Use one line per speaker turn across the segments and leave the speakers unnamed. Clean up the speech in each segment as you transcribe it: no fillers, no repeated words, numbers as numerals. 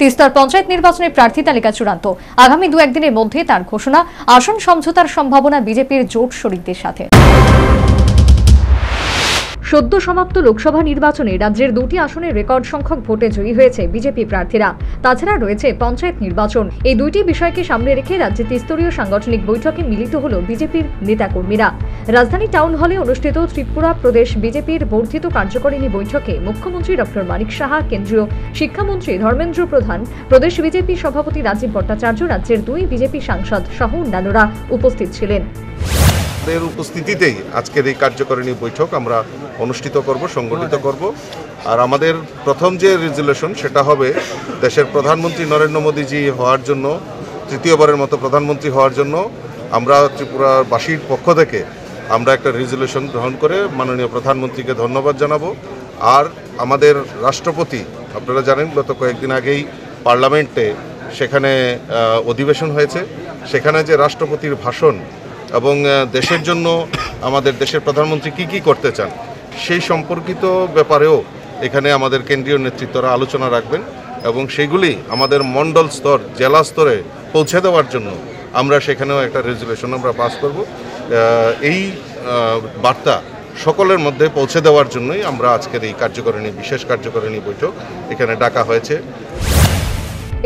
তিস্তার পঞ্চায়েত নির্বাচনের প্রার্থী তালিকা চূড়ান্ত। আগামী 2-1 দিনের মধ্যে তার ঘোষণা। আসন সমঝোতার সম্ভাবনা বিজেপির জোট শরিকদের সাথে। সদ্য সমাপ্ত লোকসভা নির্বাচনে রাজ্যের 2টি আসনে রেকর্ড সংখ্যক ভোটে জয়ী হয়েছে বিজেপি প্রার্থীরা। তাছাড়া রয়েছে পঞ্চায়েত নির্বাচন। এই দুইটি বিষয়কে সামনে রেখে রাজ্যে ত্রিস্তরীয় সাংগঠনিক বৈঠকে মিলিত হল বিজেপির নেতাকর্মীরা। রাজধানী টাউন হলে অনুষ্ঠিত ত্রিপুরা প্রদেশ বিজেপির বর্ধিত কার্যকারিণী বৈঠকে মুখ্যমন্ত্রী ডক্টর মানিক সাহা, কেন্দ্রীয় শিক্ষামন্ত্রী ধর্মেন্দ্র প্রধান, প্রদেশ বিজেপি সভাপতি রাজীব ভট্টাচার্য, রাজ্যের 2 বিজেপি সাংসদ সহ অন্যান্যরা উপস্থিত ছিলেন।
উপস্থিতিতেই আজকের এই কার্যকারিণী বৈঠক আমরা অনুষ্ঠিত করব, সংগঠিত করব। আর আমাদের প্রথম যে রেজুলেশন সেটা হবে দেশের প্রধানমন্ত্রী নরেন্দ্র মোদীজি হওয়ার জন্য, তৃতীয়বারের মতো প্রধানমন্ত্রী হওয়ার জন্য আমরা ত্রিপুরাবাসীর পক্ষ থেকে আমরা একটা রেজুলেশন গ্রহণ করে মাননীয় প্রধানমন্ত্রীকে ধন্যবাদ জানাবো। আর আমাদের রাষ্ট্রপতি, আপনারা জানেন গত কয়েকদিন আগেই পার্লামেন্টে সেখানে অধিবেশন হয়েছে, সেখানে যে রাষ্ট্রপতির ভাষণ এবং দেশের জন্য আমাদের দেশের প্রধানমন্ত্রী কি করতে চান সেই সম্পর্কিত ব্যাপারেও এখানে আমাদের কেন্দ্রীয় নেতৃত্বরা আলোচনা রাখবেন এবং সেগুলি আমাদের মণ্ডল স্তর, জেলা স্তরে পৌঁছে দেওয়ার জন্য আমরা সেখানেও একটা রেজুলেশন আমরা পাস করব। এই বার্তা সকলের মধ্যে পৌঁছে দেওয়ার জন্যই আমরা আজকের এই বিশেষ কার্যকারিণী বৈঠক এখানে ডাকা হয়েছে।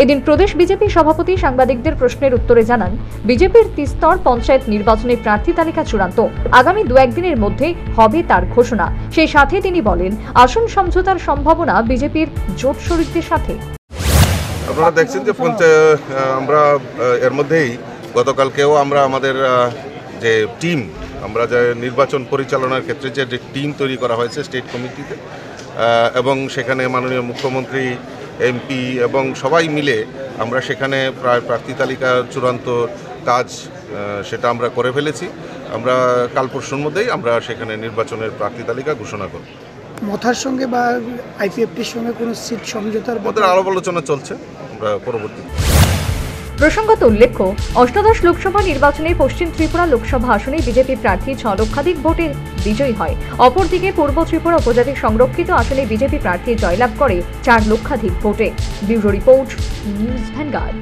এদিন প্রদেশ বিজেপি সভাপতি সাংবাদিকদের প্রশ্নের উত্তরে জানান, বিজেপির তিস্তর পঞ্চায়েত নির্বাচনের প্রার্থী তালিকা চূড়ান্ত। আগামী 2-1 দিনের মধ্যে হবে তার ঘোষণা। সেই সাথে তিনি বলেন, আসন সমঝোতার সম্ভাবনা বিজেপির জোট শরিকদের সাথে।
আপনারা দেখছেন যে আমরা এর মধ্যেই গতকালকেও আমরা আমাদের যে টিম, আমরা যে নির্বাচন পরিচালনার ক্ষেত্রে যে টিম তৈরি করা হয়েছে স্টেট কমিটিতে, এবং সেখানে মাননীয় মুখ্যমন্ত্রী, এমপি এবং সবাই মিলে আমরা সেখানে প্রায় প্রার্থী তালিকা চূড়ান্ত কাজ সেটা আমরা করে ফেলেছি। আমরা কাল পরশুর মধ্যেই আমরা সেখানে নির্বাচনের প্রার্থী তালিকা ঘোষণা করব।
মথার সঙ্গে বা আইপিএফটির সঙ্গে কোনো সিট সমঝোতার
মধ্যে আলাপ আলোচনা চলছে আমরা পরবর্তী।
প্রসঙ্গত উল্লেখ্য, অষ্টাদশ লোকসভা নির্বাচনে পশ্চিম ত্রিপুরা লোকসভা আসনে বিজেপি প্রার্থী 6 লক্ষাধিক ভোটে বিজয়ী হয়। অপরদিকে পূর্ব ত্রিপুরা উপজাতি সংরক্ষিত আসনে বিজেপি প্রার্থী জয়লাভ করে 4 লক্ষাধিক ভোটে। Bureau report, news vanguard.